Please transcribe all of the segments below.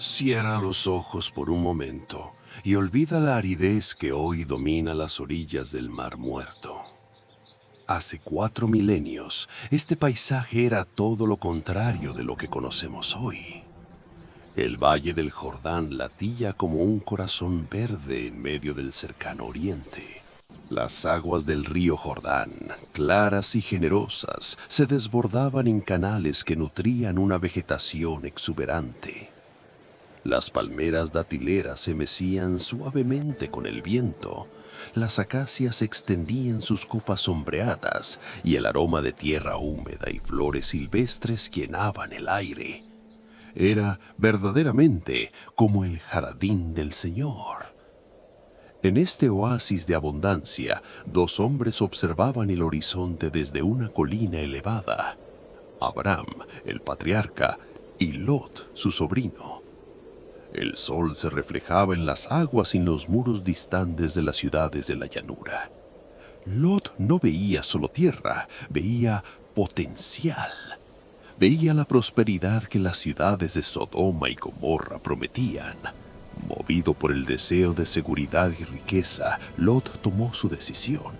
Cierra los ojos por un momento y olvida la aridez que hoy domina las orillas del Mar Muerto. Hace 4 milenios, este paisaje era todo lo contrario de lo que conocemos hoy. El valle del Jordán latía como un corazón verde en medio del cercano oriente. Las aguas del río Jordán, claras y generosas, se desbordaban en canales que nutrían una vegetación exuberante. Las palmeras datileras se mecían suavemente con el viento, las acacias extendían sus copas sombreadas y el aroma de tierra húmeda y flores silvestres llenaban el aire. Era verdaderamente como el jardín del Señor. En este oasis de abundancia, 2 hombres observaban el horizonte desde una colina elevada. Abraham, el patriarca, y Lot, su sobrino. El sol se reflejaba en las aguas y en los muros distantes de las ciudades de la llanura. Lot no veía solo tierra, veía potencial. Veía la prosperidad que las ciudades de Sodoma y Gomorra prometían. Movido por el deseo de seguridad y riqueza, Lot tomó su decisión.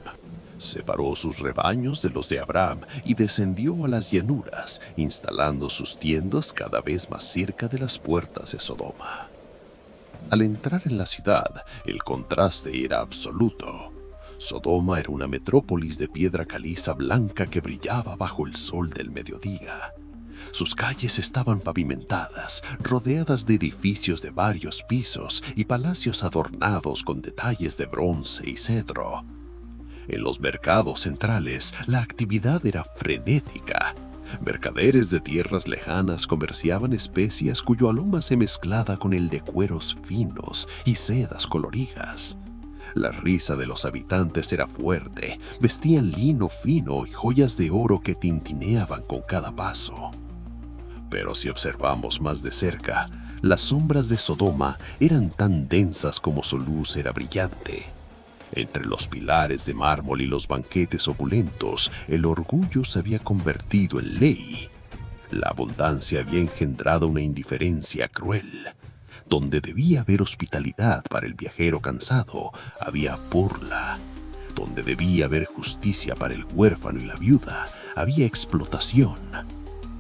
Separó sus rebaños de los de Abraham y descendió a las llanuras, instalando sus tiendas cada vez más cerca de las puertas de Sodoma. Al entrar en la ciudad, el contraste era absoluto. Sodoma era una metrópolis de piedra caliza blanca que brillaba bajo el sol del mediodía. Sus calles estaban pavimentadas, rodeadas de edificios de varios pisos y palacios adornados con detalles de bronce y cedro. En los mercados centrales, la actividad era frenética. Mercaderes de tierras lejanas comerciaban especias cuyo aroma se mezclaba con el de cueros finos y sedas coloridas. La risa de los habitantes era fuerte, vestían lino fino y joyas de oro que tintineaban con cada paso. Pero si observamos más de cerca, las sombras de Sodoma eran tan densas como su luz era brillante. Entre los pilares de mármol y los banquetes opulentos, el orgullo se había convertido en ley. La abundancia había engendrado una indiferencia cruel. Donde debía haber hospitalidad para el viajero cansado, había burla. Donde debía haber justicia para el huérfano y la viuda, había explotación.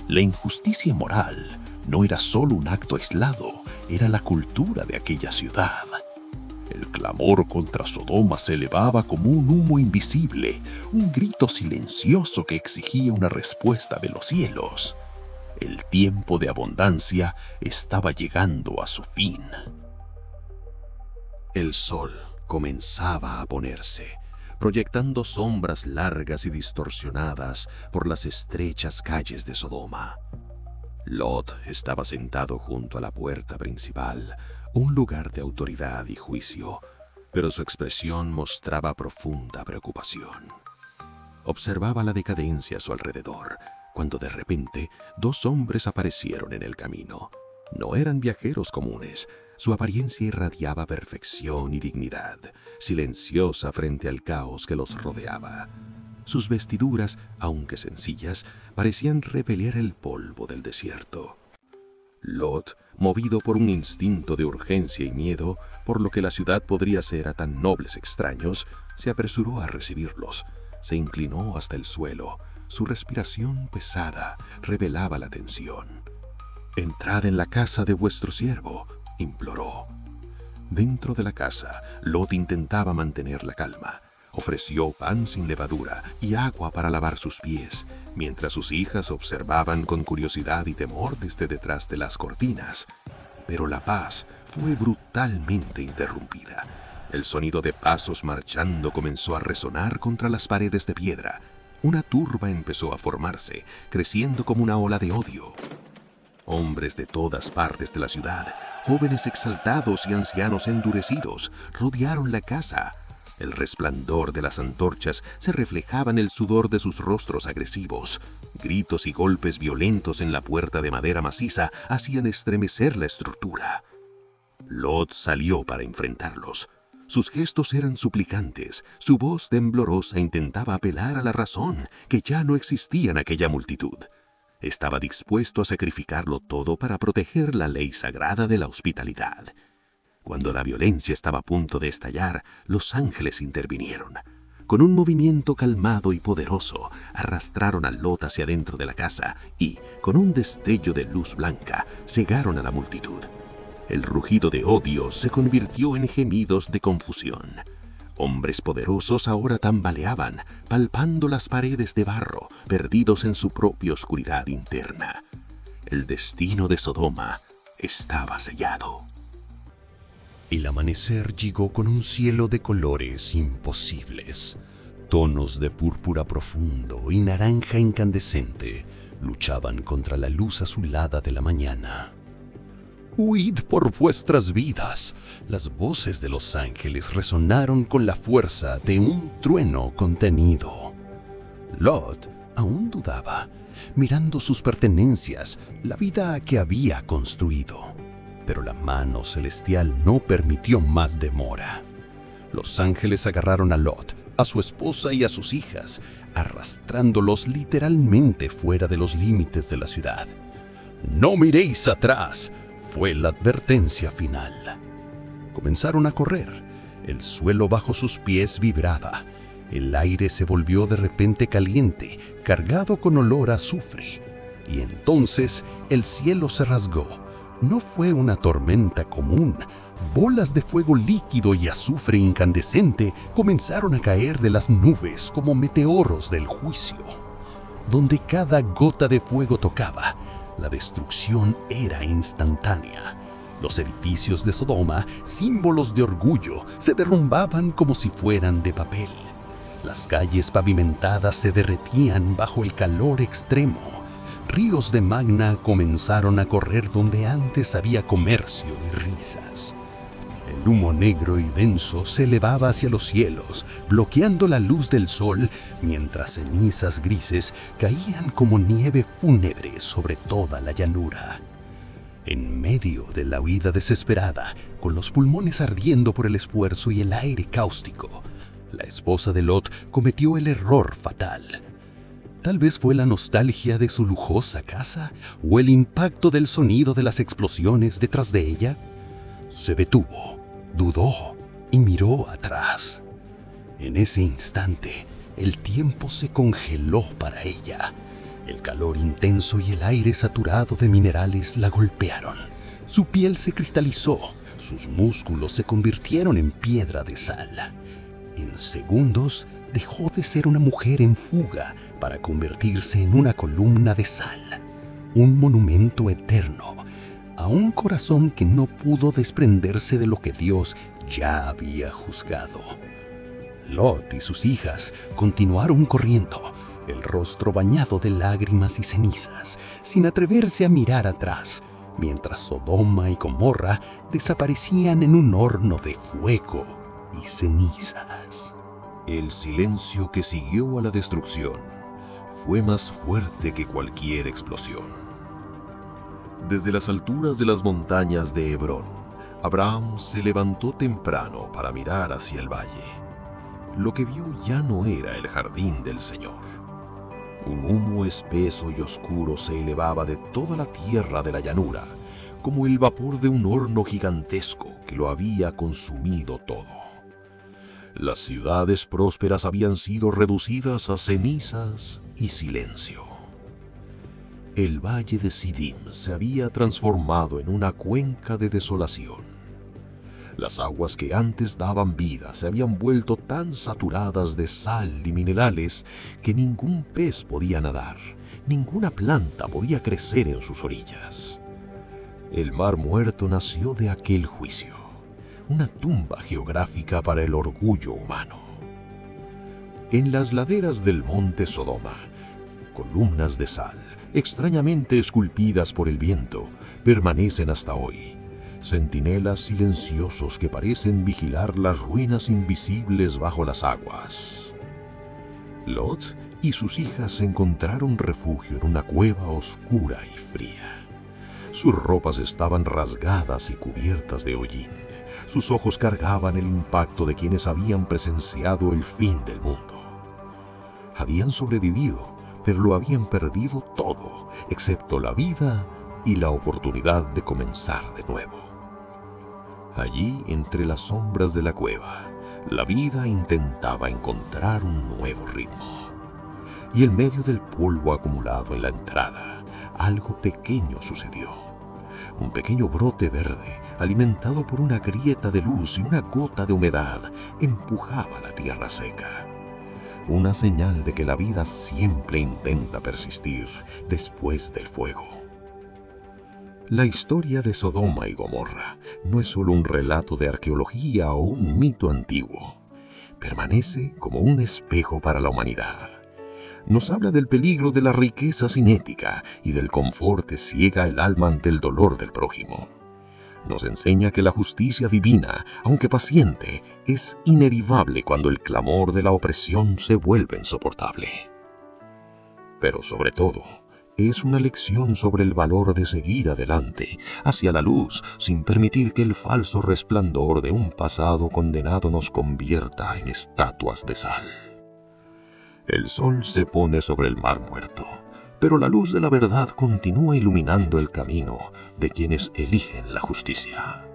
La injusticia moral no era solo un acto aislado, era la cultura de aquella ciudad. El clamor contra Sodoma se elevaba como un humo invisible, un grito silencioso que exigía una respuesta de los cielos. El tiempo de abundancia estaba llegando a su fin. El sol comenzaba a ponerse, proyectando sombras largas y distorsionadas por las estrechas calles de Sodoma. Lot estaba sentado junto a la puerta principal, un lugar de autoridad y juicio, pero su expresión mostraba profunda preocupación. Observaba la decadencia a su alrededor, cuando de repente 2 hombres aparecieron en el camino. No eran viajeros comunes, su apariencia irradiaba perfección y dignidad, silenciosa frente al caos que los rodeaba. Sus vestiduras, aunque sencillas, parecían repeler el polvo del desierto. Lot, movido por un instinto de urgencia y miedo, por lo que la ciudad podría ser a tan nobles extraños, se apresuró a recibirlos. Se inclinó hasta el suelo. Su respiración pesada revelaba la tensión. «Entrad en la casa de vuestro siervo», imploró. Dentro de la casa, Lot intentaba mantener la calma. Ofreció pan sin levadura y agua para lavar sus pies, mientras sus hijas observaban con curiosidad y temor desde detrás de las cortinas. Pero la paz fue brutalmente interrumpida. El sonido de pasos marchando comenzó a resonar contra las paredes de piedra. Una turba empezó a formarse, creciendo como una ola de odio. Hombres de todas partes de la ciudad, jóvenes exaltados y ancianos endurecidos, rodearon la casa. El resplandor de las antorchas se reflejaba en el sudor de sus rostros agresivos. Gritos y golpes violentos en la puerta de madera maciza hacían estremecer la estructura. Lot salió para enfrentarlos. Sus gestos eran suplicantes, su voz temblorosa intentaba apelar a la razón que ya no existía en aquella multitud. Estaba dispuesto a sacrificarlo todo para proteger la ley sagrada de la hospitalidad. Cuando la violencia estaba a punto de estallar, los ángeles intervinieron. Con un movimiento calmado y poderoso, arrastraron a Lot hacia dentro de la casa y, con un destello de luz blanca, cegaron a la multitud. El rugido de odio se convirtió en gemidos de confusión. Hombres poderosos ahora tambaleaban, palpando las paredes de barro, perdidos en su propia oscuridad interna. El destino de Sodoma estaba sellado. El amanecer llegó con un cielo de colores imposibles. Tonos de púrpura profundo y naranja incandescente luchaban contra la luz azulada de la mañana. «Huid por vuestras vidas». Las voces de los ángeles resonaron con la fuerza de un trueno contenido. Lot aún dudaba, mirando sus pertenencias, la vida que había construido. Pero la mano celestial no permitió más demora. Los ángeles agarraron a Lot, a su esposa y a sus hijas, arrastrándolos literalmente fuera de los límites de la ciudad. «No miréis atrás», fue la advertencia final. Comenzaron a correr. El suelo bajo sus pies vibraba. El aire se volvió de repente caliente, cargado con olor a azufre. Y entonces el cielo se rasgó. No fue una tormenta común. Bolas de fuego líquido y azufre incandescente comenzaron a caer de las nubes como meteoros del juicio. Donde cada gota de fuego tocaba, la destrucción era instantánea. Los edificios de Sodoma, símbolos de orgullo, se derrumbaban como si fueran de papel. Las calles pavimentadas se derretían bajo el calor extremo. Ríos de magna comenzaron a correr donde antes había comercio y risas. El humo negro y denso se elevaba hacia los cielos, bloqueando la luz del sol, mientras cenizas grises caían como nieve fúnebre sobre toda la llanura. En medio de la huida desesperada, con los pulmones ardiendo por el esfuerzo y el aire cáustico, la esposa de Lot cometió el error fatal. Tal vez fue la nostalgia de su lujosa casa o el impacto del sonido de las explosiones detrás de ella. Se detuvo, dudó y miró atrás. En ese instante, el tiempo se congeló para ella. El calor intenso y el aire saturado de minerales la golpearon. Su piel se cristalizó, sus músculos se convirtieron en piedra de sal. En segundos, dejó de ser una mujer en fuga para convertirse en una columna de sal, un monumento eterno, a un corazón que no pudo desprenderse de lo que Dios ya había juzgado. Lot y sus hijas continuaron corriendo, el rostro bañado de lágrimas y cenizas, sin atreverse a mirar atrás, mientras Sodoma y Gomorra desaparecían en un horno de fuego y cenizas. El silencio que siguió a la destrucción fue más fuerte que cualquier explosión. Desde las alturas de las montañas de Hebrón, Abraham se levantó temprano para mirar hacia el valle. Lo que vio ya no era el jardín del Señor. Un humo espeso y oscuro se elevaba de toda la tierra de la llanura, como el vapor de un horno gigantesco que lo había consumido todo. Las ciudades prósperas habían sido reducidas a cenizas y silencio. El valle de Sidim se había transformado en una cuenca de desolación. Las aguas que antes daban vida se habían vuelto tan saturadas de sal y minerales que ningún pez podía nadar, ninguna planta podía crecer en sus orillas. El Mar Muerto nació de aquel juicio, una tumba geográfica para el orgullo humano. En las laderas del monte Sodoma, columnas de sal, extrañamente esculpidas por el viento, permanecen hasta hoy. Centinelas silenciosos que parecen vigilar las ruinas invisibles bajo las aguas. Lot y sus hijas encontraron refugio en una cueva oscura y fría. Sus ropas estaban rasgadas y cubiertas de hollín. Sus ojos cargaban el impacto de quienes habían presenciado el fin del mundo. Habían sobrevivido, pero lo habían perdido todo, excepto la vida y la oportunidad de comenzar de nuevo. Allí, entre las sombras de la cueva, la vida intentaba encontrar un nuevo ritmo. Y en medio del polvo acumulado en la entrada, algo pequeño sucedió. Un pequeño brote verde, alimentado por una grieta de luz y una gota de humedad, empujaba la tierra seca. Una señal de que la vida siempre intenta persistir después del fuego. La historia de Sodoma y Gomorra no es solo un relato de arqueología o un mito antiguo. Permanece como un espejo para la humanidad. Nos habla del peligro de la riqueza sin ética y del confort que ciega el alma ante el dolor del prójimo. Nos enseña que la justicia divina, aunque paciente, es inervable cuando el clamor de la opresión se vuelve insoportable. Pero sobre todo, es una lección sobre el valor de seguir adelante, hacia la luz, sin permitir que el falso resplandor de un pasado condenado nos convierta en estatuas de sal. El sol se pone sobre el mar muerto, pero la luz de la verdad continúa iluminando el camino de quienes eligen la justicia.